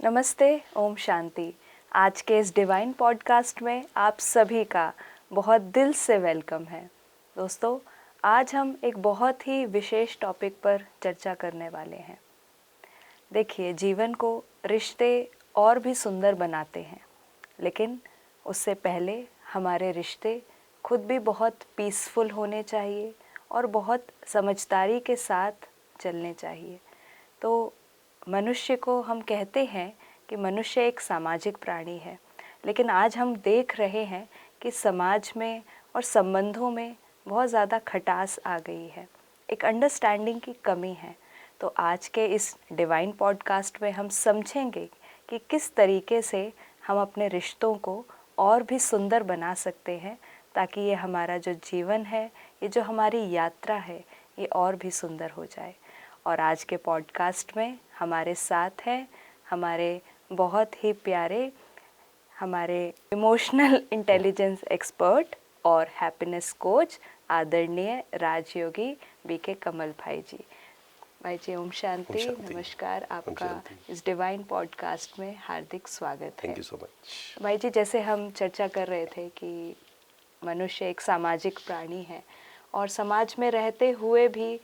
नमस्ते, ओम शांति। आज के इस डिवाइन पॉडकास्ट में आप सभी का बहुत दिल से वेलकम है। दोस्तों, आज हम एक बहुत ही विशेष टॉपिक पर चर्चा करने वाले हैं। देखिए, जीवन को रिश्ते और भी सुंदर बनाते हैं, लेकिन उससे पहले हमारे रिश्ते खुद भी बहुत पीसफुल होने चाहिए और बहुत समझदारी के साथ चलने चाहिए। तो मनुष्य को हम कहते हैं कि मनुष्य एक सामाजिक प्राणी है, लेकिन आज हम देख रहे हैं कि समाज में और संबंधों में बहुत ज़्यादा खटास आ गई है, एक अंडरस्टैंडिंग की कमी है। तो आज के इस डिवाइन पॉडकास्ट में हम समझेंगे कि किस तरीके से हम अपने रिश्तों को और भी सुंदर बना सकते हैं, ताकि ये हमारा जो जीवन है, ये जो हमारी यात्रा है, ये और भी सुंदर हो जाए। और आज के पॉडकास्ट में हमारे साथ हैं हमारे बहुत ही प्यारे, हमारे इमोशनल इंटेलिजेंस एक्सपर्ट और हैप्पीनेस कोच आदरणीय राजयोगी बीके कमल भाई जी। भाई जी, ओम शांति। नमस्कार, आपका इस डिवाइन पॉडकास्ट में हार्दिक स्वागत है। Thank you so much. भाई जी, जैसे हम चर्चा कर रहे थे कि मनुष्य एक सामाजिक प्राणी है और समाज में रहते हुए भी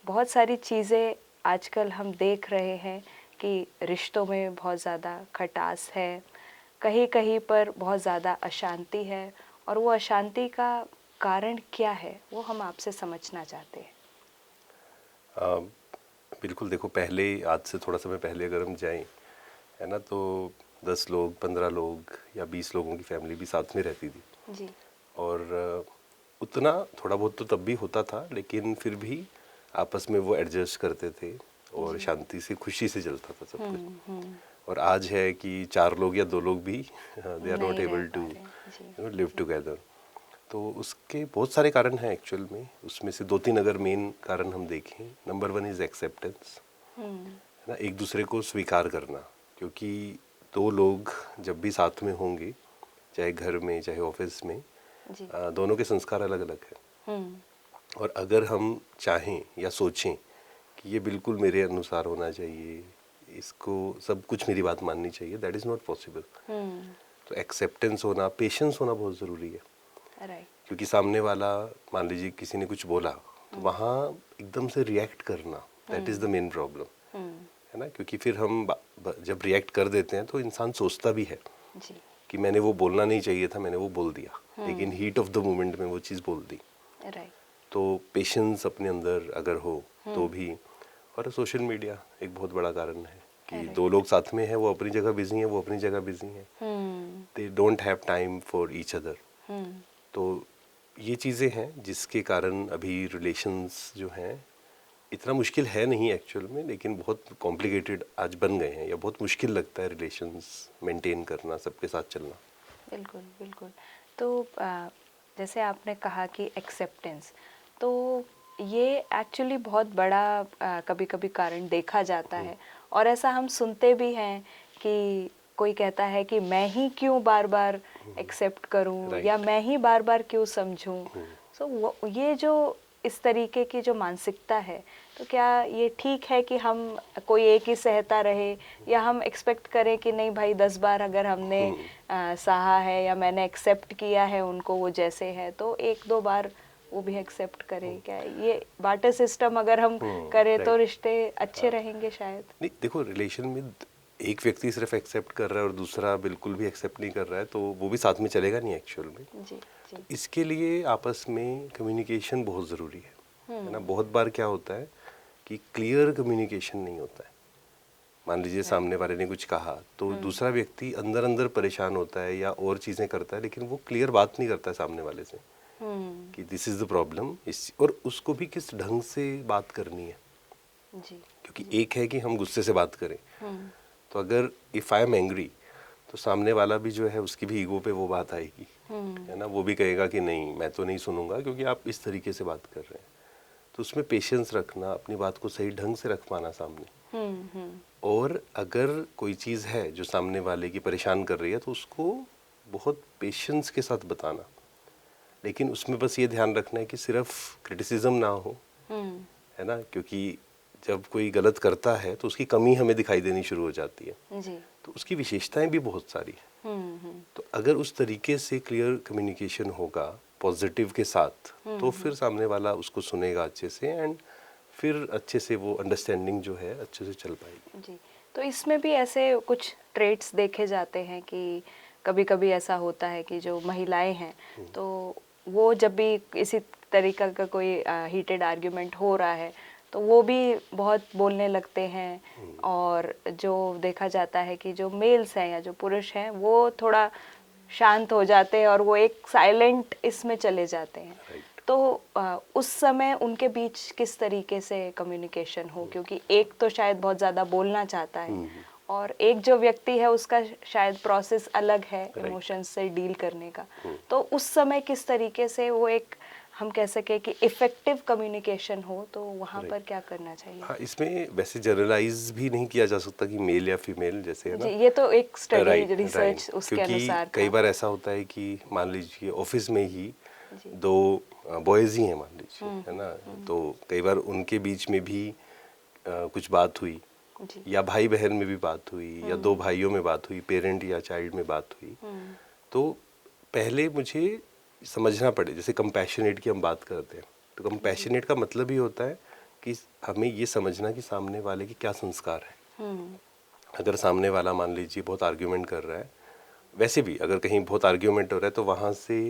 बहुत सारी चीज़ें आजकल हम देख रहे हैं कि रिश्तों में बहुत ज़्यादा खटास है, कहीं कहीं पर बहुत ज़्यादा अशांति है, और वो अशांति का कारण क्या है वो हम आपसे समझना चाहते हैं। बिल्कुल, देखो, पहले आज से थोड़ा समय पहले अगर हम जाएं, है ना, तो 10 लोग, 15 लोग या 20 लोगों की फैमिली भी साथ में रहती थी जी। और उतना थोड़ा बहुत तो तब भी होता था, लेकिन फिर भी आपस में वो एडजस्ट करते थे और शांति से, खुशी से चलता था सब कुछ। और आज है कि 4 लोग या 2 लोग भी they are not able to live together. तो उसके बहुत सारे कारण हैं एक्चुअल में। उसमें से 2-3 अगर मेन कारण हम देखें, नंबर 1 इज़ एक्सेप्टेंस, है ना, एक दूसरे को स्वीकार करना। क्योंकि 2 लोग जब भी साथ में होंगे, चाहे घर में चाहे ऑफिस में, दोनों के संस्कार अलग अलग हैं। और अगर हम चाहें या सोचें कि ये बिल्कुल मेरे अनुसार होना चाहिए, इसको सब कुछ मेरी बात माननी चाहिए, दैट इज़ नॉट पॉसिबल। तो एक्सेप्टेंस होना, पेशेंस होना बहुत ज़रूरी है। क्योंकि सामने वाला, मान लीजिए किसी ने कुछ बोला, तो वहाँ एकदम से रिएक्ट करना, that is the main problem, है ना। क्योंकि फिर हम जब रिएक्ट कर देते हैं तो इंसान सोचता भी है कि मैंने वो बोलना नहीं चाहिए था, मैंने वो बोल दिया, लेकिन हीट ऑफ द मोमेंट में वो चीज़ बोल दी। तो पेशेंस अपने अंदर अगर हो तो भी। और सोशल मीडिया एक बहुत बड़ा कारण है कि 2 लोग साथ में हैं, वो अपनी जगह बिजी हैं, वो अपनी जगह बिजी हैं, they don't have time for each other. तो ये चीज़ें हैं जिसके कारण अभी रिलेशंस जो हैं, इतना मुश्किल है नहीं एक्चुअल में, लेकिन बहुत कॉम्प्लिकेटेड आज बन गए हैं, या बहुत मुश्किल लगता है रिलेशंस मेंटेन करना, सबके साथ चलना। बिल्कुल बिल्कुल। तो जैसे आपने कहा कि एक्सेप्टेंस, तो ये एक्चुअली बहुत बड़ा कभी कभी कारण देखा जाता है, और ऐसा हम सुनते भी हैं कि कोई कहता है कि मैं ही क्यों बार बार एक्सेप्ट करूं, या मैं ही बार बार क्यों समझूं। सो ये जो इस तरीके की जो मानसिकता है, तो क्या ये ठीक है कि हम कोई एक ही सहता रहे, या हम एक्सपेक्ट करें कि नहीं भाई 10 बार अगर हमने सहा है या मैंने एक्सेप्ट किया है उनको वो जैसे है, तो 1-2 बार वो भी एक्सेप्ट करें? क्या ये बार्टर सिस्टम अगर हम करें तो रिश्ते अच्छे रहेंगे शायद? नहीं, देखो, रिलेशन में एक व्यक्ति सिर्फ एक्सेप्ट कर रहा है और दूसरा बिल्कुल भी एक्सेप्ट नहीं कर रहा है, तो वो भी साथ में चलेगा नहीं एक्चुअल में। जी। तो इसके लिए आपस में कम्युनिकेशन बहुत ज़रूरी है ना। बहुत बार क्या होता है कि क्लियर कम्युनिकेशन नहीं होता है। मान लीजिए सामने वाले ने कुछ कहा, तो दूसरा व्यक्ति अंदर अंदर परेशान होता है या और चीज़ें करता है, लेकिन वो क्लियर बात नहीं करता है सामने वाले से कि दिस इज़ द प्रॉब्लम, और उसको भी किस ढंग से बात करनी है। क्योंकि एक है कि हम गुस्से से बात करें, तो अगर इफ़ आई एम एंग्री, तो सामने वाला भी जो है उसकी भी ईगो पे वो बात आएगी, है ना। वो भी कहेगा कि नहीं, मैं तो नहीं सुनूंगा क्योंकि आप इस तरीके से बात कर रहे हैं। तो उसमें पेशेंस रखना, अपनी बात को सही ढंग से रख पाना सामने। और अगर कोई चीज़ है जो सामने वाले की परेशान कर रही है, तो उसको बहुत पेशेंस के साथ बताना, लेकिन उसमें बस ये ध्यान रखना है कि सिर्फ क्रिटिसिज्म ना हो, है ना। क्योंकि जब कोई गलत करता है तो उसकी कमी हमें दिखाई देनी शुरू हो जाती है जी। तो उसकी विशेषताएं भी बहुत सारी हैं। तो अगर उस तरीके से क्लियर कम्युनिकेशन होगा पॉजिटिव के साथ तो फिर सामने वाला उसको सुनेगा अच्छे से एंड फिर अच्छे से वो अंडरस्टैंडिंग जो है अच्छे से चल पाएगी। जी, तो इसमें भी ऐसे कुछ ट्रेट्स देखे जाते हैं कि कभी कभी ऐसा होता है कि जो महिलाएं हैं तो वो जब भी इसी तरीका का कोई हीटेड आर्ग्यूमेंट हो रहा है तो वो भी बहुत बोलने लगते हैं, और जो देखा जाता है कि जो मेल्स हैं या जो पुरुष हैं वो थोड़ा शांत हो जाते हैं और वो एक साइलेंट इसमें चले जाते हैं। तो उस समय उनके बीच किस तरीके से कम्युनिकेशन हो, क्योंकि एक तो शायद बहुत ज़्यादा बोलना चाहता है और एक जो व्यक्ति है उसका शायद प्रोसेस अलग है इमोशंस से डील करने का। तो उस समय किस तरीके से वो एक हम कह सके कि इफेक्टिव कम्युनिकेशन हो, तो वहाँ पर क्या करना चाहिए? हाँ, इसमें वैसे जनरलाइज भी नहीं किया जा सकता कि मेल या फीमेल जैसे है ना। जी, ये तो एक स्टडी राइट, रिसर्च उसके अनुसार था। कई बार ऐसा होता है कि मान लीजिए ऑफिस में ही दो बॉयज ही हैं मान लीजिए, है ना, तो कई बार उनके बीच में भी कुछ बात हुई या भाई बहन में भी बात हुई या दो भाइयों में बात हुई, पेरेंट या चाइल्ड में बात हुई, तो पहले मुझे समझना पड़े। जैसे कंपैशनेट की हम बात करते हैं तो कंपैशनेट का मतलब ही होता है कि हमें ये समझना कि सामने वाले के क्या संस्कार है। अगर सामने वाला मान लीजिए बहुत आर्ग्यूमेंट कर रहा है, वैसे भी अगर कहीं बहुत आर्ग्यूमेंट हो रहा है तो वहाँ से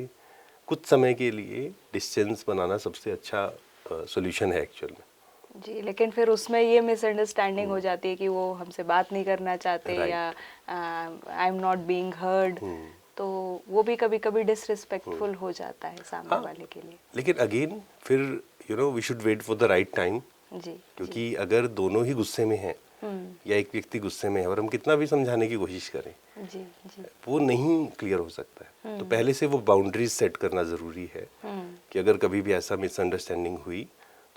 कुछ समय के लिए डिस्टेंस बनाना सबसे अच्छा सॉल्यूशन है एक्चुअल में। जी, लेकिन फिर उसमें ये मिसअंडरस्टैंडिंग हो जाती है कि वो हमसे बात नहीं करना चाहते या I am not being heard, तो वो भी कभी कभी डिसरिस्पेक्टफुल हो जाता है सामने वाले के लिए। लेकिन अगेन फिर we should wait for the right time. जी, क्योंकि अगर दोनों ही गुस्से में हैं या एक व्यक्ति गुस्से में है और हम कितना भी समझाने की कोशिश करें जी, जी, वो नहीं क्लियर हो सकता है। तो पहले से वो बाउंड्रीज सेट करना ज़रूरी है कि अगर कभी भी ऐसा मिसअंडरस्टैंडिंग हुई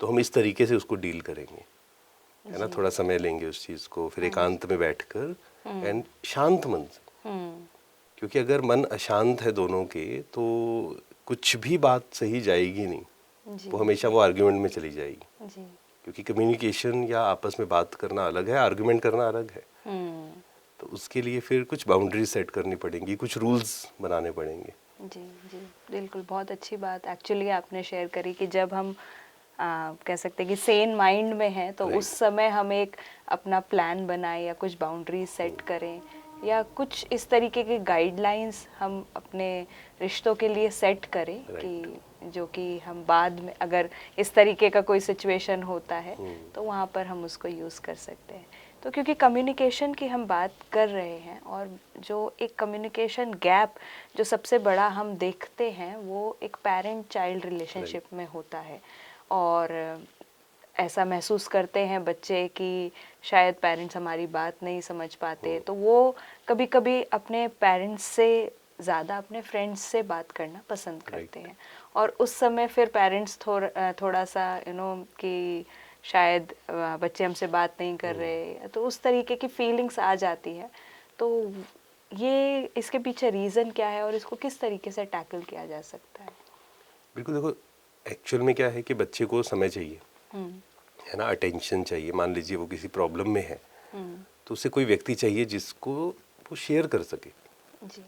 तो हम इस तरीके से उसको डील करेंगे, है ना। थोड़ा समय लेंगे उस चीज़ को, फिर एकांत में बैठकर एंड शांत मन से, क्योंकि अगर मन अशांत है दोनों के तो कुछ भी बात सही जाएगी नहीं, वो हमेशा वो आर्ग्यूमेंट में चली जाएगी। जी, क्योंकि कम्युनिकेशन या आपस में बात करना अलग है, आर्ग्यूमेंट करना अलग है। तो उसके लिए फिर कुछ बाउंड्री सेट करनी पड़ेंगी, कुछ रूल्स बनाने पड़ेंगे। जी, जी, बिल्कुल, बहुत अच्छी बात एक्चुअली आपने शेयर करी कि जब हम कह सकते हैं कि सेन माइंड में हैं तो उस समय हम एक अपना प्लान बनाएं या कुछ बाउंड्रीज सेट करें या कुछ इस तरीके के गाइडलाइंस हम अपने रिश्तों के लिए सेट करें कि जो कि हम बाद में अगर इस तरीके का कोई सिचुएशन होता है तो वहाँ पर हम उसको यूज़ कर सकते हैं। तो क्योंकि कम्युनिकेशन की हम बात कर रहे हैं और जो एक कम्युनिकेशन गैप जो सबसे बड़ा हम देखते हैं वो एक पेरेंट चाइल्ड रिलेशनशिप में होता है, और ऐसा महसूस करते हैं बच्चे कि शायद पेरेंट्स हमारी बात नहीं समझ पाते, तो वो कभी कभी अपने पेरेंट्स से ज़्यादा अपने फ्रेंड्स से बात करना पसंद करते हैं, और उस समय फिर पेरेंट्स थोड़ा सा कि शायद बच्चे हमसे बात नहीं कर रहे, तो उस तरीके की फीलिंग्स आ जाती है। तो ये इसके पीछे रीज़न क्या है और इसको किस तरीके से टैकल किया जा सकता है? बिल्कुल, देखो एक्चुअल में क्या है कि बच्चे को समय चाहिए, है ना, अटेंशन चाहिए। मान लीजिए वो किसी प्रॉब्लम में है तो उसे कोई व्यक्ति चाहिए जिसको वो शेयर कर सके। जी,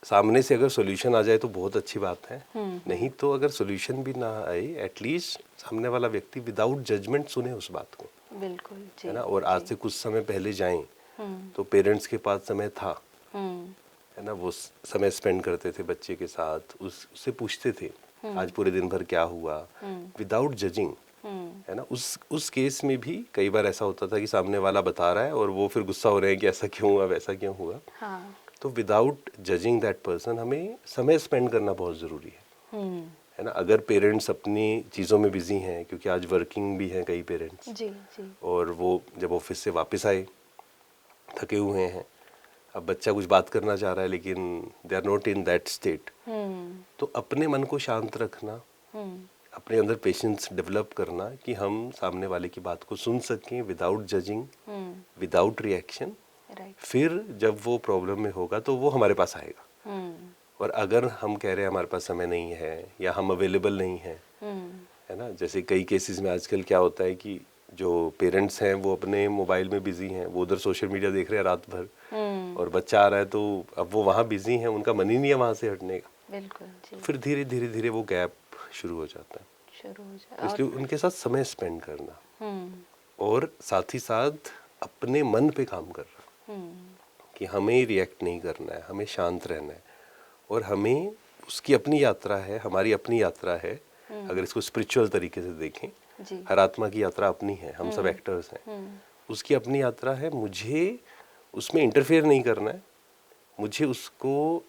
सामने से अगर सॉल्यूशन आ जाए तो बहुत अच्छी बात है, नहीं तो अगर सॉल्यूशन भी ना आए एटलीस्ट सामने वाला व्यक्ति विदाउट जजमेंट सुने उस बात को, बिल्कुल, जी, है ना। और आज से कुछ समय पहले जाएं तो पेरेंट्स के पास समय था, है ना, वो समय स्पेंड करते थे बच्चे के साथ, उससे पूछते थे आज पूरे दिन भर क्या हुआ, विदाउट जजिंग, है ना। उस केस में भी कई बार ऐसा होता था कि सामने वाला बता रहा है और वो फिर गुस्सा हो रहे हैं कि ऐसा क्यों हुआ वैसा क्यों हुआ। हाँ, तो विदाउट जजिंग दैट पर्सन हमें समय स्पेंड करना बहुत ज़रूरी है ना। अगर पेरेंट्स अपनी चीज़ों में बिजी हैं, क्योंकि आज वर्किंग भी हैं कई पेरेंट्स, जी, जी, और वो जब ऑफिस से वापस आए थके हुए हैं, अब बच्चा कुछ बात करना चाह रहा है लेकिन they are not in that state, तो अपने मन को शांत रखना, अपने अंदर पेशेंस डेवलप करना कि हम सामने वाले की बात को सुन सकें without judging, without reaction. Right, फिर जब वो प्रॉब्लम में होगा तो वो हमारे पास आएगा। और अगर हम कह रहे हैं हमारे पास समय नहीं है या हम अवेलेबल नहीं हैं, है ना, जैसे कई केसेस में आजकल क्या होता है कि जो पेरेंट्स हैं वो अपने मोबाइल में बिजी हैं, वो उधर सोशल मीडिया देख रहे हैं रात भर, और बच्चा आ रहा है तो अब वो वहाँ बिजी हैं, उनका मन ही नहीं है वहाँ से हटने का। बिल्कुल जी। फिर धीरे धीरे धीरे वो गैप शुरू हो जाता है। शुरू हो जाए तो इसलिए उनके साथ समय स्पेंड करना, हम्म और साथ ही साथ अपने मन पे काम करना कि हमें रिएक्ट नहीं करना है, हमें शांत रहना है, और हमें उसकी अपनी यात्रा है, हमारी अपनी यात्रा है। अगर इसको स्पिरिचुअल तरीके से देखें, जी। हर आत्मा की यात्रा अपनी है, हम सब एक्टर्स हैं, उसकी अपनी यात्रा है। मुझे उसमें इंटरफेयर नहीं करना है, मुझे उसको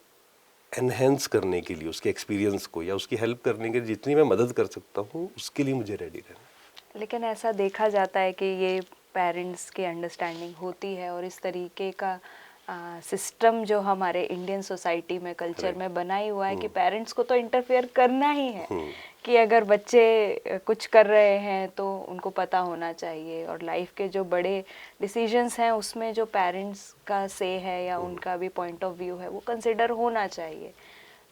एनहेंस करने के लिए, उसके एक्सपीरियंस को या उसकी हेल्प करने के लिए जितनी मैं मदद कर सकता हूँ, उसके लिए मुझे रेडी रहना है। लेकिन ऐसा देखा जाता है कि ये पेरेंट्स की अंडरस्टैंडिंग होती है, और इस तरीके का सिस्टम जो हमारे इंडियन सोसाइटी में, कल्चर में बना ही हुआ है कि पेरेंट्स को तो इंटरफेयर करना ही है, कि अगर बच्चे कुछ कर रहे हैं तो उनको पता होना चाहिए, और लाइफ के जो बड़े डिसीजंस हैं उसमें जो पेरेंट्स का से है या उनका भी पॉइंट ऑफ व्यू है वो कंसिडर होना चाहिए।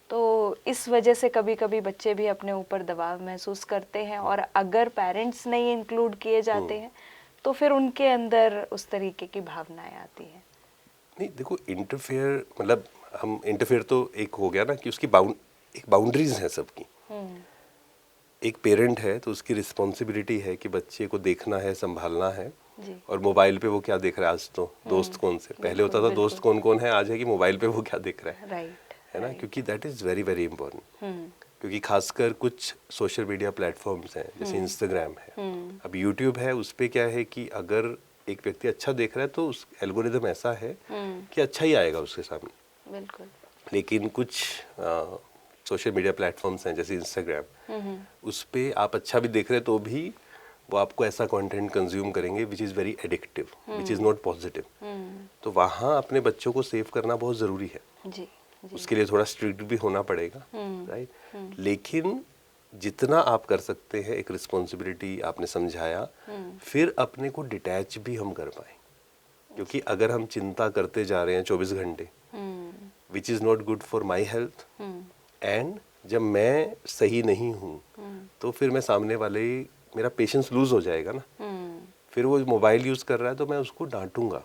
तो इस वजह से कभी कभी बच्चे भी अपने ऊपर दबाव महसूस करते हैं, और अगर पेरेंट्स नहीं इंक्लूड किए जाते हैं तो फिर उनके अंदर उस तरीके की भावनाएं आती हैं। नहीं देखो, इंटरफेयर मतलब हम इंटरफेयर तो एक हो गया ना कि उसकी एक बाउंड्रीज हैं सबकी। एक पेरेंट है तो उसकी रिस्पॉन्सिबिलिटी है कि बच्चे को देखना है, संभालना है। जी। और मोबाइल पे वो क्या देख रहा है, आज तो दोस्त कौन से, पहले होता था दोस्त कौन कौन है, आज है कि मोबाइल पे वो क्या देख रहा है। राइट। है ना, क्योंकि that is very very important. क्योंकि खासकर कुछ सोशल मीडिया प्लेटफॉर्म्स हैं, जैसे इंस्टाग्राम है, अब यूट्यूब है, उस पर क्या है कि अगर एक व्यक्ति अच्छा देख रहा है तो उस एल्गोरिदम ऐसा है कि अच्छा ही आएगा उसके सामने। बिल्कुल। लेकिन कुछ सोशल मीडिया प्लेटफॉर्म्स हैं जैसे इंस्टाग्राम, उस पे आप अच्छा भी देख रहे हैं तो भी वो आपको ऐसा कंटेंट कंज्यूम करेंगे which is very addictive, which is not positive. तो वहाँ अपने बच्चों को सेव करना बहुत ज़रूरी है। जी, जी। उसके लिए थोड़ा स्ट्रिक्ट भी होना पड़ेगा, राइट। लेकिन जितना आप कर सकते हैं, एक रिस्पॉन्सिबिलिटी आपने समझाया, फिर अपने को डिटैच भी हम कर पाए। क्योंकि अगर हम चिंता करते जा रहे हैं 24 घंटे, which is not good for my health, and जब मैं सही नहीं हूँ तो फिर मैं सामने वाले, मेरा पेशेंस लूज हो जाएगा ना। फिर वो मोबाइल यूज़ कर रहा है तो मैं उसको डांटूंगा,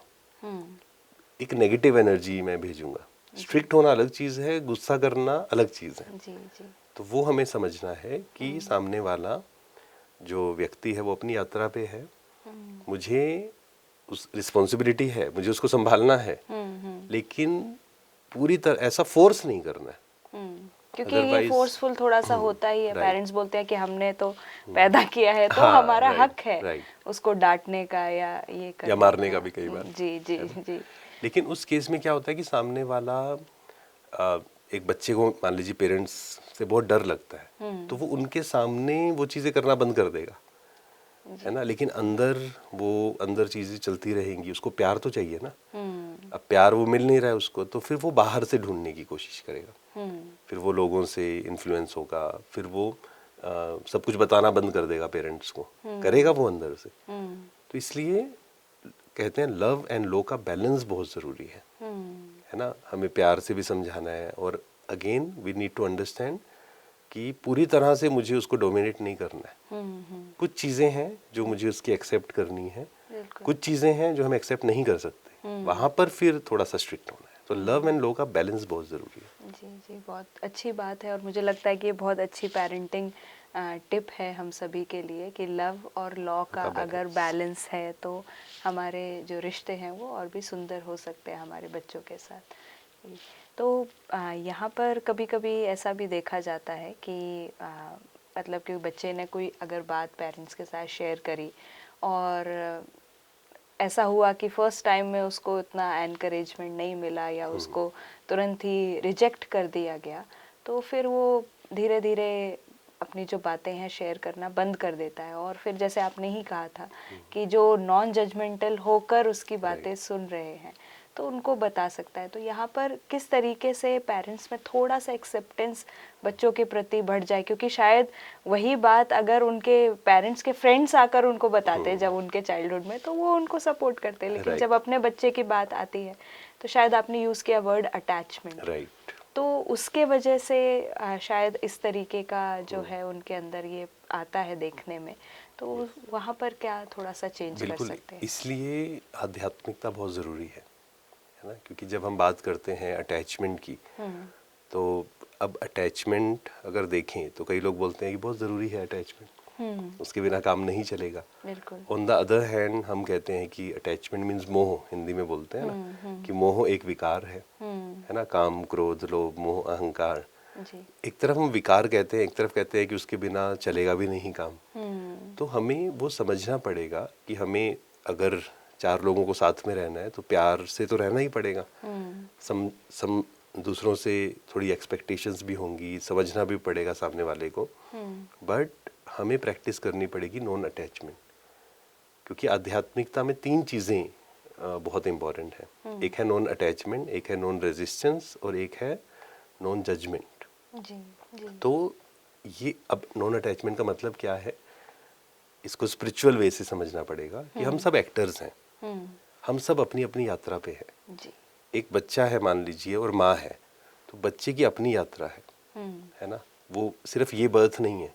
एक नेगेटिव एनर्जी मैं भेजूंगा। स्ट्रिक्ट होना अलग चीज़ है, गुस्सा करना अलग चीज़ है। जी, जी। तो वो हमें समझना है कि सामने वाला जो व्यक्ति है वो अपनी यात्रा पे है, मुझे उस रिस्पॉन्सिबिलिटी है, मुझे उसको संभालना है, लेकिन पूरी तरह ऐसा फोर्स नहीं करना है। क्योंकि ये फोर्सफुल थोड़ा सा होता ही है। राइट। पेरेंट्स बोलते हैं कि हमने तो पैदा किया है तो हाँ, हमारा राइट, हक है राइट। उसको डांटने का या ये करने या मारने का भी कई बार। जी, जी, जी। लेकिन उस केस में क्या होता है कि सामने वाला एक बच्चे को मान लीजिए पेरेंट्स से बहुत डर लगता है, तो वो उनके सामने वो चीज़ें करना बंद कर देगा, है ना। लेकिन अंदर चीज़ें चलती रहेंगी, उसको प्यार तो चाहिए ना। अब प्यार वो मिल नहीं रहा है उसको, तो फिर वो बाहर से ढूंढने की कोशिश करेगा, फिर वो लोगों से इन्फ्लुएंस होगा, फिर वो सब कुछ बताना बंद कर देगा पेरेंट्स को, करेगा वो अंदर से। तो इसलिए कहते हैं लव एंड लो का बैलेंस बहुत ज़रूरी है ना। हमें प्यार से भी समझाना है, और again we need to understand कि पूरी तरह से मुझे उसको डोमिनेट नहीं करना है। कुछ चीज़ें हैं जो मुझे उसकी एक्सेप्ट करनी है, कुछ चीज़ें हैं जो हम एक्सेप्ट नहीं कर सकते, वहाँ पर फिर थोड़ा सा स्ट्रिक्ट होना है। तो लव एंड लो का बैलेंस बहुत ज़रूरी है। जी, जी, बहुत अच्छी बात है, और मुझे लगता है कि ये बहुत अच्छी पेरेंटिंग टिप है हम सभी के लिए कि लव और लॉ का अगर बैलेंस है तो हमारे जो रिश्ते हैं वो और भी सुंदर हो सकते हैं हमारे बच्चों के साथ। तो यहाँ पर कभी कभी ऐसा भी देखा जाता है कि मतलब कि बच्चे ने कोई अगर बात पेरेंट्स के साथ शेयर करी, और ऐसा हुआ कि फर्स्ट टाइम में उसको इतना एनकरेजमेंट नहीं मिला या उसको तुरंत ही रिजेक्ट कर दिया गया, तो फिर वो धीरे धीरे अपनी जो बातें हैं शेयर करना बंद कर देता है, और फिर जैसे आपने ही कहा था कि जो नॉन जजमेंटल होकर उसकी बातें सुन रहे हैं तो उनको बता सकता है। तो यहाँ पर किस तरीके से पेरेंट्स में थोड़ा सा एक्सेप्टेंस बच्चों के प्रति बढ़ जाए, क्योंकि शायद वही बात अगर उनके पेरेंट्स के फ्रेंड्स आकर उनको बताते जब उनके चाइल्डहुड में, तो वो उनको सपोर्ट करते, लेकिन जब अपने बच्चे की बात आती है तो शायद आपने यूज़ किया वर्ड अटैचमेंट, राइट। तो उसके वजह से शायद इस तरीके का जो है उनके अंदर ये आता है देखने में। तो वहाँ पर क्या थोड़ा सा चेंज कर बिल्कुल, सकते हैं? इसलिए आध्यात्मिकता बहुत ज़रूरी है ना, क्योंकि जब हम बात करते हैं अटैचमेंट की, तो अब अटैचमेंट अगर देखें तो कई लोग बोलते हैं कि बहुत ज़रूरी है अटैचमेंट, उसके बिना काम नहीं चलेगा। बिल्कुल। ऑन द अदर हैंड हम कहते हैं कि अटैचमेंट मीन्स मोह, हिंदी में बोलते हैं ना कि मोह एक विकार है ना, काम क्रोध लोभ मोह अहंकार। जी। एक तरफ हम विकार कहते हैं, एक तरफ कहते हैं कि उसके बिना चलेगा भी नहीं काम। तो हमें वो समझना पड़ेगा कि हमें अगर 4 लोगों को साथ में रहना है तो प्यार से तो रहना ही पड़ेगा। सम दूसरों से थोड़ी एक्सपेक्टेशंस भी होंगी, समझना भी पड़ेगा सामने वाले को, बट हमें प्रैक्टिस करनी पड़ेगी नॉन अटैचमेंट, क्योंकि आध्यात्मिकता में 3 चीज़ें बहुत इम्पॉर्टेंट है। एक है नॉन अटैचमेंट, एक है नॉन रेजिस्टेंस और एक है नॉन जजमेंट। जी। जी। तो ये अब नॉन अटैचमेंट का मतलब क्या है, इसको स्पिरिचुअल वे से समझना पड़ेगा कि हम सब एक्टर्स हैं, हम सब अपनी अपनी यात्रा पे हैं। जी। एक बच्चा है मान लीजिए और माँ है, तो बच्चे की अपनी यात्रा है ना, वो सिर्फ ये बर्थ नहीं है,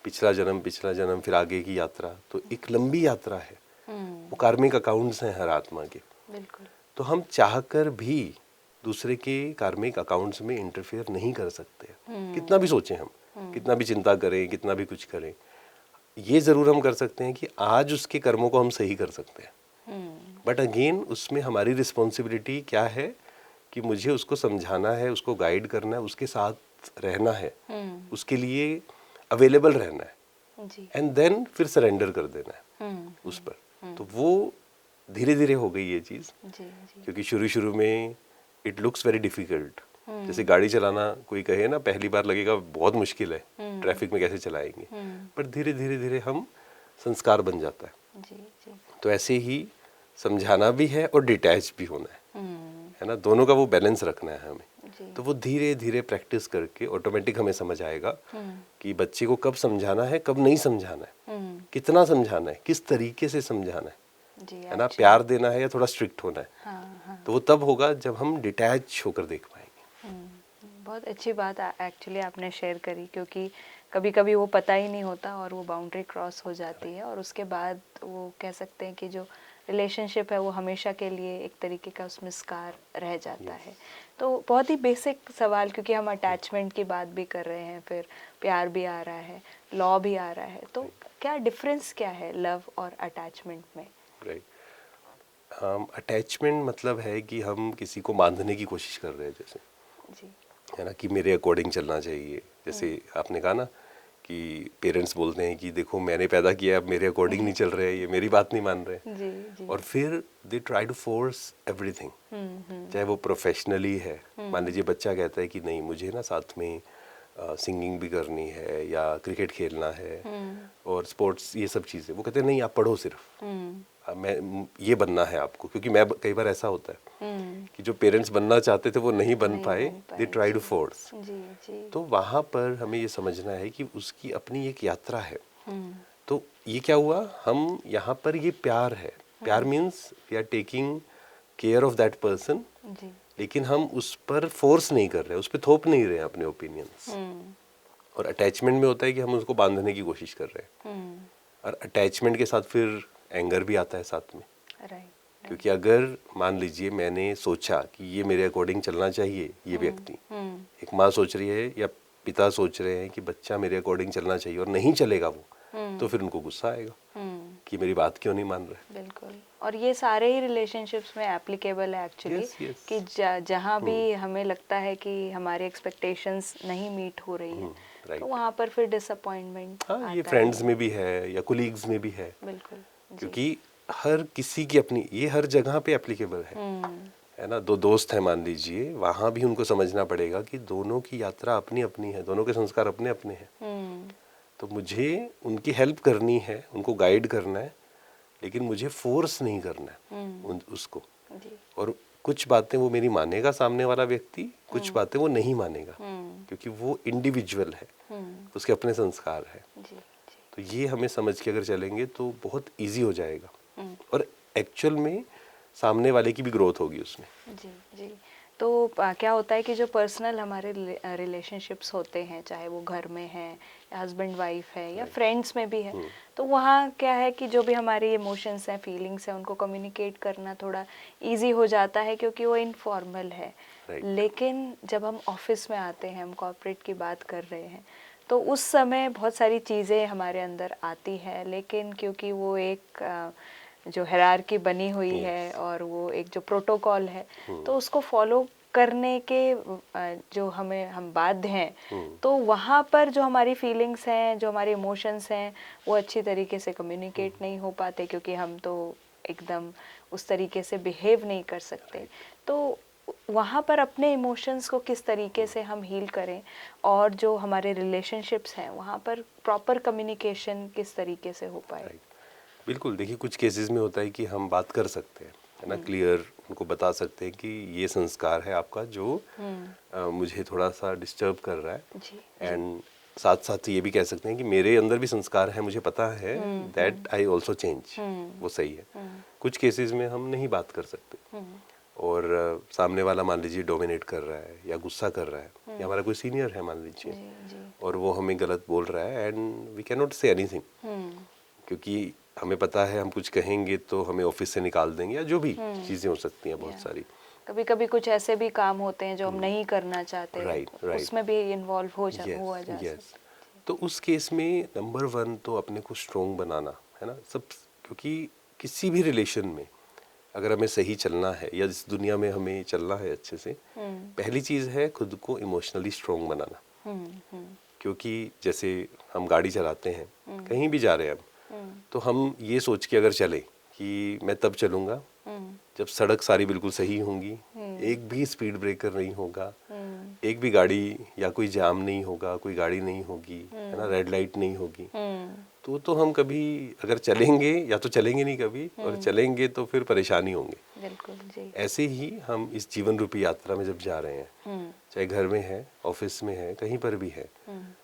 पिछला जन्म फिर आगे की यात्रा, तो एक लंबी यात्रा है। वो कार्मिक अकाउंट्स हैं हर आत्मा के। बिल्कुल। तो हम चाहकर भी दूसरे के कार्मिक अकाउंट्स में इंटरफेयर नहीं कर सकते, कितना भी सोचें हम, कितना भी चिंता करें, कितना भी कुछ करें। ये ज़रूर हम कर सकते हैं कि आज उसके कर्मों को हम सही कर सकते हैं, बट अगेन उसमें हमारी रिस्पॉन्सिबिलिटी क्या है कि मुझे उसको समझाना है, उसको गाइड करना है, उसके साथ रहना है, उसके लिए अवेलेबल रहना है, जी। एंड देन फिर सरेंडर कर देना है उस पर। तो वो धीरे धीरे हो गई ये चीज़, जी। जी। क्योंकि शुरू शुरू में इट लुक्स वेरी डिफ़िकल्ट। जैसे गाड़ी चलाना कोई कहे ना, पहली बार लगेगा बहुत मुश्किल है, ट्रैफिक में कैसे चलाएंगे, पर धीरे धीरे धीरे हम संस्कार बन जाता है। जी। जी। तो ऐसे ही समझाना भी है और डिटैच भी होना है ना, दोनों का वो बैलेंस रखना है हमें। जी। तो वो धीरे धीरे प्रैक्टिस करके ऑटोमेटिक हमें समझ आएगा कि बच्चे को कब समझाना है, कब नहीं समझाना है, कितना समझाना है, किस तरीके से समझाना जी। है ना, प्यार देना है या थोड़ा स्ट्रिक्ट होना है। हाँ। तो वो तब होगा जब हम डिटैच होकर देख पाएंगे। बहुत अच्छी बात एक्चुअली आपने शेयर करी, क्योंकि कभी कभी वो पता ही नहीं होता और वो बाउंड्री क्रॉस हो जाती है, और उसके बाद वो कह सकते हैं कि जो रिलेशनशिप है वो हमेशा के लिए एक तरीके का उसमें स्कार रह जाता है। तो बहुत ही बेसिक सवाल, क्योंकि हम अटैचमेंट की बात भी कर रहे हैं, फिर प्यार भी आ रहा है, लॉ भी आ रहा है, तो क्या डिफरेंस क्या है लव और अटैचमेंट में? राइट, अटैचमेंट मतलब है कि हम किसी को बांधने की कोशिश कर रहे हैं, जैसे जी। है ना, कि मेरे अकॉर्डिंग चलना चाहिए। जैसे आपने कहा ना कि पेरेंट्स बोलते हैं कि देखो मैंने पैदा किया, अब मेरे अकॉर्डिंग नहीं चल रहे हैं, ये मेरी बात नहीं मान रहे। जी। जी। और फिर they try to force everything, चाहे वो प्रोफेशनली है। मान लीजिए बच्चा कहता है कि नहीं मुझे ना साथ में सिंगिंग भी करनी है या क्रिकेट खेलना है और स्पोर्ट्स, ये सब चीज़ें। वो कहते हैं नहीं आप पढ़ो सिर्फ, मैं ये बनना है आपको। क्योंकि मैं कई बार ऐसा होता है कि जो पेरेंट्स बनना चाहते थे वो नहीं बन पाए, दे ट्राई टू फोर्स। जी। जी। तो वहाँ पर हमें ये समझना है कि उसकी अपनी एक यात्रा है। तो ये क्या हुआ, हम यहाँ पर ये प्यार है, प्यार means we are taking care of that person, जी। लेकिन हम उस पर फोर्स नहीं कर रहे, उस पर थोप नहीं रहे अपने ओपिनियंस। और अटैचमेंट में होता है कि हम उसको बांधने की कोशिश कर रहे हैं, और अटैचमेंट के साथ फिर एंगर भी आता है साथ में। राइट। क्योंकि अगर मान लीजिए मैंने सोचा कि ये मेरे अकॉर्डिंग चलना चाहिए, ये व्यक्ति, एक माँ सोच रही है या पिता सोच रहे हैं कि बच्चा मेरे अकॉर्डिंग चलना चाहिए और नहीं चलेगा वो, तो फिर उनको गुस्सा आएगा कि मेरी बात क्यों नहीं मान रहे। बिल्कुल, और ये सारे ही रिलेशनशिप्स में एप्लीकेबल है एक्चुअली। Yes, yes. कि जहाँ भी हमें लगता है कि हमारी एक्सपेक्टेशंस नहीं मीट हो रही है, right. तो वहाँ पर फिर डिसअपॉइंटमेंट हाँ, ये आता फ्रेंड्स है। में भी है या कोलीग्स में भी है। बिल्कुल। जी। क्योंकि हर किसी की अपनी, ये हर जगह पे एप्लीकेबल है ना। दो दोस्त हैं मान लीजिए, वहाँ भी उनको समझना पड़ेगा कि दोनों की यात्रा अपनी अपनी है, दोनों के संस्कार अपने अपने हैं। तो मुझे उनकी हेल्प करनी है, उनको गाइड करना है, लेकिन मुझे फोर्स नहीं करना है उसको। जी। और कुछ बातें वो मेरी मानेगा सामने वाला व्यक्ति, कुछ बातें वो नहीं मानेगा, क्योंकि वो इंडिविजुअल है, उसके अपने संस्कार है। जी। जी। तो ये हमें समझ के अगर चलेंगे तो बहुत इजी हो जाएगा, और एक्चुअल में सामने वाले की भी ग्रोथ होगी उसमें। जी। जी। तो क्या होता है कि जो पर्सनल हमारे रिलेशनशिप्स होते हैं, चाहे वो घर में हैं हस्बैंड वाइफ है या फ्रेंड्स में भी है, तो वहाँ क्या है कि जो भी हमारी इमोशंस हैं, फीलिंग्स हैं, उनको कम्युनिकेट करना थोड़ा इजी हो जाता है क्योंकि वो इनफॉर्मल है। लेकिन जब हम ऑफिस में आते हैं, हम कॉर्पोरेट की बात कर रहे हैं, तो उस समय बहुत सारी चीज़ें हमारे अंदर आती हैं, लेकिन क्योंकि वो एक जो हायरार्की बनी हुई है और वो एक जो प्रोटोकॉल है, तो उसको फॉलो करने के जो हम बाध्य हैं, तो वहाँ पर जो हमारी फीलिंग्स हैं, जो हमारे इमोशंस हैं, वो अच्छी तरीके से कम्युनिकेट नहीं हो पाते क्योंकि हम तो एकदम उस तरीके से बिहेव नहीं कर सकते। तो वहाँ पर अपने इमोशंस को किस तरीके से हम हील करें और जो हमारे रिलेशनशिप्स हैं वहाँ पर प्रॉपर कम्युनिकेशन किस तरीके से हो पाए। बिल्कुल, देखिए कुछ केसेस में होता है कि हम बात कर सकते हैं, है ना, क्लियर उनको बता सकते हैं कि ये संस्कार है आपका जो मुझे थोड़ा सा डिस्टर्ब कर रहा है। एंड साथ साथ ये भी कह सकते हैं कि मेरे अंदर भी संस्कार है, मुझे पता है दैट आई ऑल्सो चेंज, वो सही है। कुछ केसेस में हम नहीं बात कर सकते और सामने वाला मान लीजिए डोमिनेट कर रहा है या गुस्सा कर रहा है या हमारा कोई सीनियर है मान लीजिए और वो हमें गलत बोल रहा है and we can not say anything, क्योंकि हमें पता है हम कुछ कहेंगे तो हमें ऑफिस से निकाल देंगे या जो भी चीज़ें हो सकती हैं बहुत सारी। कभी कभी कुछ ऐसे भी काम होते हैं जो हम नहीं करना चाहते, राइट, उसमें भी इन्वॉल्व हुआ जा सकता है। तो उस केस में नंबर 1 तो अपने को स्ट्रोंग बनाना है ना सब, क्योंकि किसी भी रिलेशन में अगर हमें सही चलना है या इस दुनिया में हमें चलना है अच्छे से, पहली चीज़ है खुद को इमोशनली स्ट्रोंग बनाना। क्योंकि जैसे हम गाड़ी चलाते हैं, कहीं भी जा रहे हैं हम, तो हम ये सोच के अगर चले कि मैं तब चलूँगा जब सड़क सारी बिल्कुल सही होंगी, एक भी स्पीड ब्रेकर नहीं होगा, एक भी गाड़ी या कोई जाम नहीं होगा, कोई गाड़ी नहीं होगी, है ना, रेड लाइट नहीं होगी, तो हम कभी अगर चलेंगे या तो चलेंगे नहीं कभी, और चलेंगे तो फिर परेशानी होंगे। बिल्कुल जी। ऐसे ही हम इस जीवन रूपी यात्रा में जब जा रहे हैं, चाहे घर में है, ऑफिस में है, कहीं पर भी है,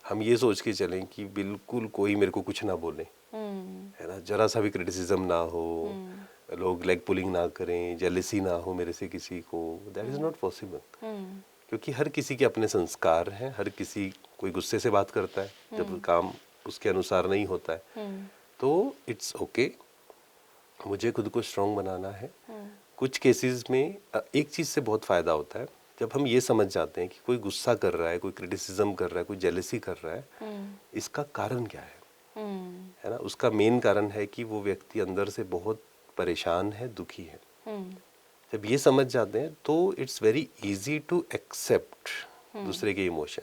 हम ये सोच के चलें कि बिल्कुल कोई मेरे को कुछ ना बोले, है ना, जरा सा भी क्रिटिसिज्म ना हो, लोग लेग पुलिंग ना करें, जेलसी ना हो मेरे से किसी को, दैट इज़ नॉट पॉसिबल। क्योंकि हर किसी के अपने संस्कार हैं, हर किसी कोई गुस्से से बात करता है जब काम उसके अनुसार नहीं होता है, तो इट्स ओके, मुझे खुद को स्ट्रॉन्ग बनाना है। कुछ केसेस में एक चीज़ से बहुत फ़ायदा होता है, जब हम ये समझ जाते हैं कि कोई गुस्सा कर रहा है, कोई क्रिटिसिज्म कर रहा है, कोई जेलसी कर रहा है, इसका कारण क्या है ना, उसका मेन कारण है कि वो व्यक्ति अंदर से बहुत परेशान है, दुखी है। जब ये समझ जाते हैं तो it's very easy to accept दूसरे के इमोशन।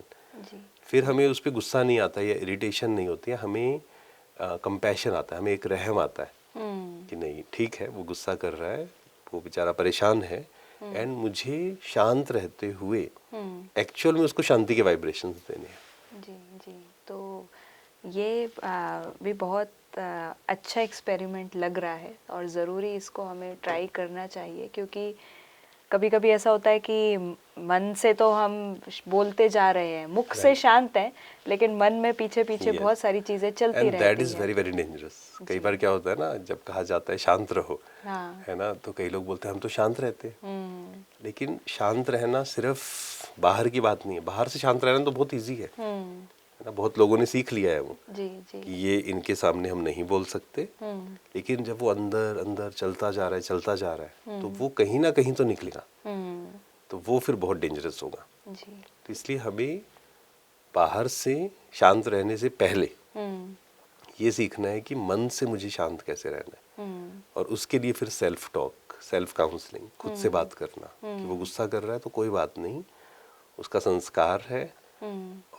फिर हमें उस पर गुस्सा नहीं आता या इरिटेशन नहीं होती है, हमें कंपैशन आता है, हमें एक रहम आता है कि नहीं ठीक है, वो गुस्सा कर रहा है, वो बेचारा परेशान है, एंड मुझे शांत रहते हुए एक्चुअल में उसको शांति के वाइब्रेशंस देने हैं। जी जी। तो ये भी बहुत अच्छा एक्सपेरिमेंट लग रहा है और ज़रूरी इसको हमें ट्राई करना चाहिए, क्योंकि कभी कभी ऐसा होता है कि मन से तो हम बोलते जा रहे हैं, मुख से शांत हैं, लेकिन मन में पीछे पीछे बहुत सारी चीज़ें चलती रहती हैं। That is very very dangerous. कई बार क्या होता है ना, जब कहा जाता है शांत रहो, है ना, तो कई लोग बोलते हैं हम तो शांत रहते हैं, लेकिन शांत रहना सिर्फ बाहर की बात नहीं है। बाहर से शांत रहना तो बहुत ईजी है ना, बहुत लोगों ने सीख लिया है वो कि ये इनके सामने हम नहीं बोल सकते, लेकिन जब वो अंदर अंदर चलता जा रहा है तो वो कहीं ना कहीं तो निकलेगा, तो वो फिर बहुत डेंजरस होगा। तो इसलिए हमें बाहर से शांत रहने से पहले ये सीखना है कि मन से मुझे शांत कैसे रहना है, और उसके लिए फिर सेल्फ टॉक, सेल्फ काउंसलिंग, खुद से बात करना कि वो गुस्सा कर रहा है तो कोई बात नहीं, उसका संस्कार है,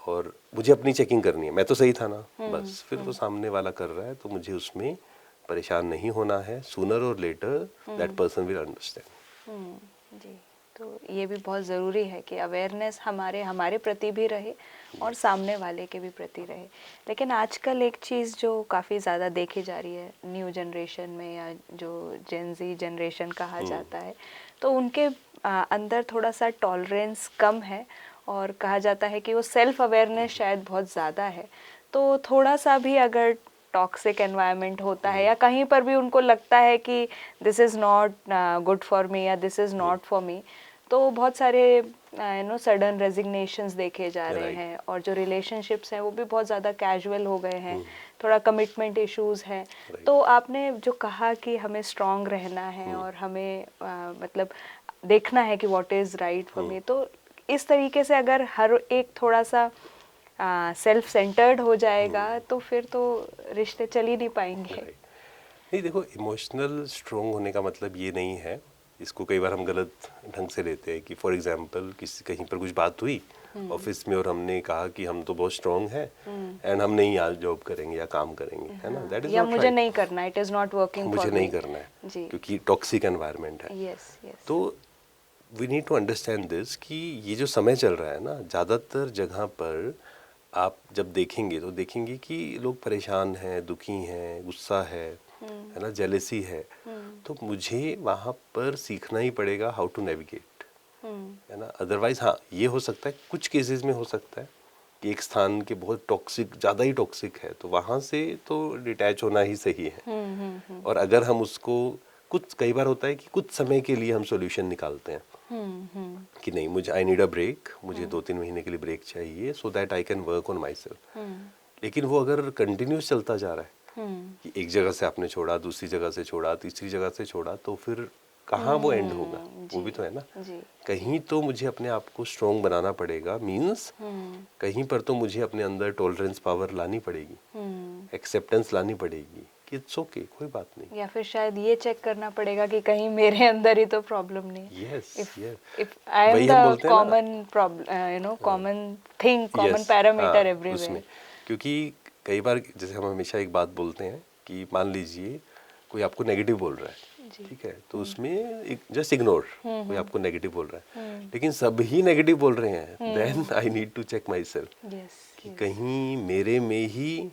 और मुझे अपनी चेकिंग करनी है, मैं तो सही था ना, बस फिर वो सामने वाला कर रहा है तो मुझे उसमें परेशान नहीं होना है, सूनर और later that person will understand. जी। तो ये भी बहुत ज़रूरी है कि अवेयरनेस हमारे प्रति भी रहे और सामने वाले के भी प्रति रहे। लेकिन आजकल एक चीज़ जो काफ़ी ज़्यादा देखी जा रही है न्यू जनरेशन में, या जो जेन ज़ी जनरेशन कहा जाता है, तो उनके अंदर थोड़ा सा टॉलरेंस कम है और कहा जाता है कि वो सेल्फ अवेयरनेस शायद बहुत ज़्यादा है। तो थोड़ा सा भी अगर टॉक्सिक एनवायरनमेंट होता है या कहीं पर भी उनको लगता है कि this is not good for me या this is not for me, तो बहुत सारे सडन रेजिग्नेशंस देखे जा रहे हैं, और जो रिलेशनशिप्स हैं वो भी बहुत ज़्यादा कैजुअल हो गए हैं, थोड़ा कमिटमेंट इश्यूज हैं। तो आपने जो कहा कि हमें स्ट्रांग रहना है और हमें मतलब देखना है कि what is right for me, तो इस तरीके से अगर हर एक थोड़ा सा सेल्फ सेंटर्ड हो जाएगा तो फिर तो रिश्ते चल ही नहीं पाएंगे। नहीं, देखो, इमोशनल स्ट्रोंग होने का मतलब ये नहीं है, इसको कई बार हम गलत ढंग से लेते हैं कि फॉर एग्जांपल किसी कहीं पर कुछ बात हुई ऑफिस में और हमने कहा कि हम तो बहुत स्ट्रांग हैं एंड हम नहीं यहाँ जॉब करेंगे या काम करेंगे, है ना, दैट इज या नॉट मुझे राइट। नहीं करना, it is not working for मुझे मी, नहीं करना है जी, क्योंकि टॉक्सिक एनवायरनमेंट है। Yes yes. तो we need to understand this कि ये जो समय चल रहा है ना, ज़्यादातर जगह पर आप जब देखेंगे तो देखेंगे कि लोग परेशान हैं, दुखी हैं, गुस्सा है ना, जेलेसी है। तो मुझे वहाँ पर सीखना ही पड़ेगा हाउ टू नेविगेट, है ना। अदरवाइज हाँ, ये हो सकता है, कुछ केसेस में हो सकता है कि एक स्थान के बहुत टॉक्सिक, ज़्यादा ही टॉक्सिक है, तो वहाँ से तो डिटैच होना ही सही है। और अगर हम उसको कुछ, कई बार होता है कि कुछ समय के लिए हम सॉल्यूशन निकालते हैं कि नहीं, मुझे आई नीड अ ब्रेक, मुझे 2-3 महीने के लिए ब्रेक चाहिए so that I can work on my self. लेकिन वो अगर कंटिन्यूस चलता जा रहा है कि एक जगह से आपने छोड़ा, दूसरी जगह से छोड़ा, तीसरी जगह से छोड़ा, तो फिर कहाँ वो एंड होगा, वो भी तो है ना। कहीं तो मुझे अपने आप को स्ट्रॉन्ग बनाना पड़ेगा, मीन्स कहीं पर तो मुझे अपने अंदर टॉलरेंस पावर लानी पड़ेगी, एक्सेप्टेंस लानी पड़ेगी कि इट्स ओके, कोई बात नहीं। या फिर शायद ये चेक करना पड़ेगा कि कहीं मेरे अंदर ही तो प्रॉब्लम नहीं, yes yes, if I am वही हम द बोलते हैं ना, common problem, common thing, common yes, parameter हाँ, एवरीवेयर। उसमें क्योंकि कई बार जैसे हम हमेशा एक बात बोलते हैं कि मान लीजिए कोई आपको नेगेटिव बोल रहा है, ठीक है, तो उसमें जस्ट इग्नोर, कोई आपको नेगेटिव बोल रहा है, लेकिन सभी नेगेटिव बोल रहे हैं, then I need to check my myself कहीं मेरे में ही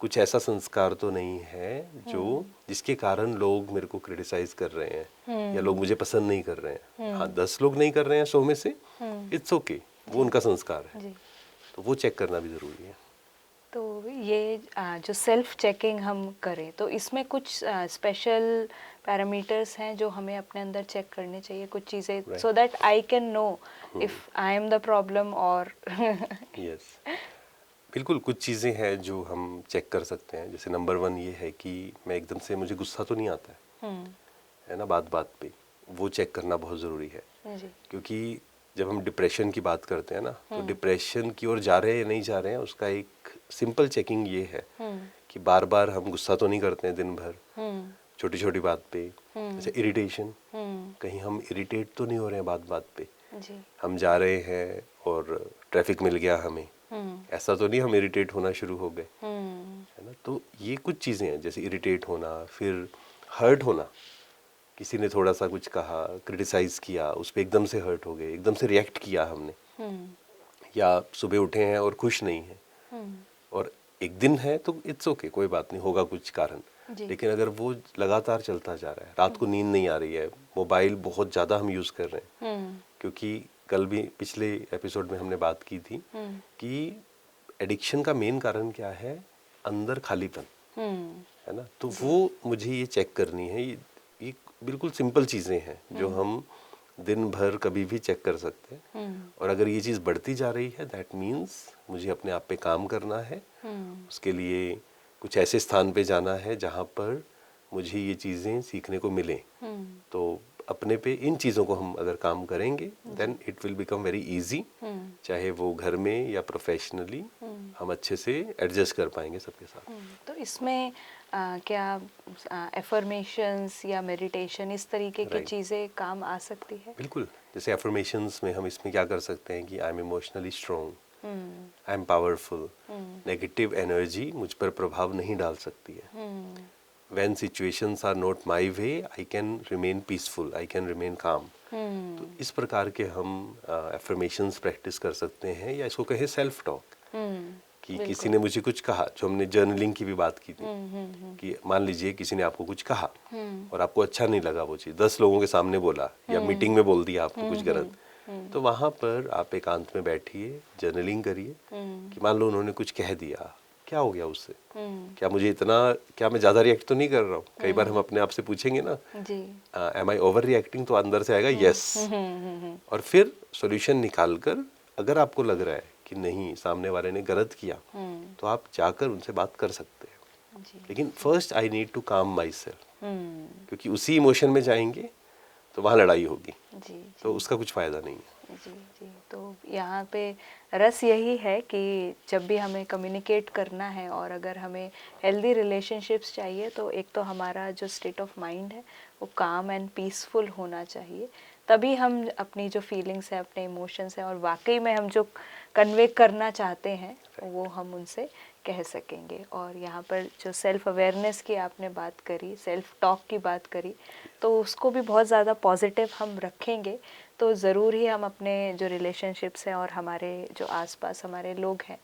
कुछ ऐसा संस्कार तो नहीं है जो जिसके कारण लोग मेरे को क्रिटिसाइज कर रहे हैं या लोग मुझे पसंद नहीं कर रहे हैं। हाँ, 10 लोग नहीं कर रहे हैं 100 में से, इट्स ओके, वो उनका संस्कार है, तो वो चेक करना भी ज़रूरी है। तो ये जो सेल्फ चेकिंग हम करें, तो इसमें कुछ स्पेशल पैरामीटर्स हैं जो हमें अपने अंदर चेक करने चाहिए, कुछ चीज़ें, so that I can know if I am the problem और यस, बिल्कुल, कुछ चीज़ें हैं जो हम चेक कर सकते हैं। जैसे नंबर 1 ये है कि मैं एकदम से, मुझे गुस्सा तो नहीं आता है ना, बात बात पे, वो चेक करना बहुत ज़रूरी है। क्योंकि जब हम डिप्रेशन की बात करते हैं ना, तो डिप्रेशन की ओर जा रहे हैं या नहीं जा रहे हैं, उसका एक सिंपल चेकिंग ये है कि बार बार हम गुस्सा तो नहीं करते हैं दिन भर, छोटी छोटी बात पे, जैसे इरिटेशन, कहीं हम इरिटेट तो नहीं हो रहे हैं बात बात पे, हम जा रहे हैं और ट्रैफिक मिल गया हमें, ऐसा तो नहीं हम इरिटेट होना शुरू हो गए, है ना। तो ये कुछ चीज़ें हैं, जैसे इरिटेट होना, फिर हर्ट होना, किसी ने थोड़ा सा कुछ कहा, क्रिटिसाइज किया, उस पर एकदम से हर्ट हो गए, एकदम से रिएक्ट किया हमने, या सुबह उठे हैं और खुश नहीं हैं, और एक दिन है तो इट्स ओके, कोई बात नहीं, होगा कुछ कारण। लेकिन अगर वो लगातार चलता जा रहा है, रात को नींद नहीं आ रही है, मोबाइल बहुत ज़्यादा हम यूज़ कर रहे हैं, क्योंकि कल भी पिछले एपिसोड में हमने बात की थी कि एडिक्शन का मेन कारण क्या है, अंदर खालीपन, है ना। तो वो मुझे ये चेक करनी है, ये बिल्कुल सिंपल चीज़ें हैं जो हम दिन भर कभी भी चेक कर सकते हैं। और अगर ये चीज़ बढ़ती जा रही है, दैट मीन्स मुझे अपने आप पे काम करना है, उसके लिए कुछ ऐसे स्थान पे जाना है जहाँ पर मुझे ये चीज़ें सीखने को मिलें। तो अपने पे इन चीज़ों को हम अगर काम करेंगे, then it will become very easy, चाहे वो घर में या प्रोफेशनली, हम अच्छे से एडजस्ट कर पाएंगे सबके साथ। तो इसमें क्या एफर्मेशंस या मेडिटेशन, इस तरीके की चीज़ें काम आ सकती है? बिल्कुल, जैसे एफर्मेशंस में हम इसमें क्या कर सकते हैं कि I am emotionally strong, I am powerful, negative energy मुझ पर प्रभाव नहीं डाल सकती है, when situations are not my way, I can remain peaceful, I can remain calm। तो इस प्रकार के हम एफर्मेशंस प्रैक्टिस कर सकते हैं, या इसको कहें सेल्फ टॉक, कि किसी ने मुझे कुछ कहा, जो हमने जर्नलिंग की भी बात की थी, कि मान लीजिए किसी ने आपको कुछ कहा और आपको अच्छा नहीं लगा वो चीज़, 10 लोगों के सामने बोला या मीटिंग में बोल दिया आपको कुछ गलत, तो वहाँ पर आप एकांत में बैठिए, जर्नलिंग करिए कि मान लो उन्होंने कुछ कह दिया क्या हो गया उससे, क्या मुझे इतना, क्या मैं ज़्यादा रिएक्ट तो नहीं कर रहा हूँ। कई बार हम अपने आप से पूछेंगे ना, जी। एम आई ओवर रिएक्टिंग, तो अंदर से आएगा यस। और फिर सॉल्यूशन निकाल कर, अगर आपको लग रहा है कि नहीं सामने वाले ने गलत किया, तो आप जाकर उनसे बात कर सकते हैं। जी। लेकिन फर्स्ट आई नीड टू काम माई सेल्फ, क्योंकि उसी इमोशन में जाएंगे तो वहाँ लड़ाई होगी, जी। तो उसका कुछ फ़ायदा नहीं है। जी जी। तो यहाँ पे रस यही है कि जब भी हमें कम्युनिकेट करना है और अगर हमें हेल्दी रिलेशनशिप्स चाहिए, तो एक तो हमारा जो स्टेट ऑफ माइंड है वो काम एंड पीसफुल होना चाहिए। तभी हम अपनी जो फीलिंग्स है, अपने इमोशंस हैं और वाकई में हम जो कन्वे करना चाहते हैं वो हम उनसे कह सकेंगे। और यहाँ पर जो सेल्फ अवेयरनेस की आपने बात करी, सेल्फ टॉक की बात करी, तो उसको भी बहुत ज़्यादा पॉजिटिव हम रखेंगे तो ज़रूर ही हम अपने जो रिलेशनशिप्स हैं और हमारे जो आसपास हमारे लोग हैं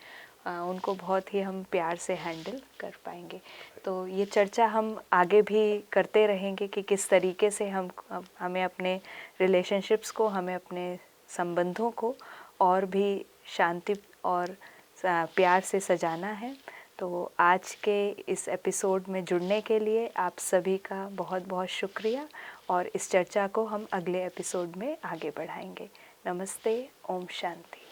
उनको बहुत ही हम प्यार से हैंडल कर पाएंगे। तो ये चर्चा हम आगे भी करते रहेंगे कि किस तरीके से हमें अपने रिलेशनशिप्स को, हमें अपने संबंधों को और भी शांति और प्यार से सजाना है। तो आज के इस एपिसोड में जुड़ने के लिए आप सभी का बहुत बहुत शुक्रिया और इस चर्चा को हम अगले एपिसोड में आगे बढ़ाएंगे। नमस्ते, ओम शांति।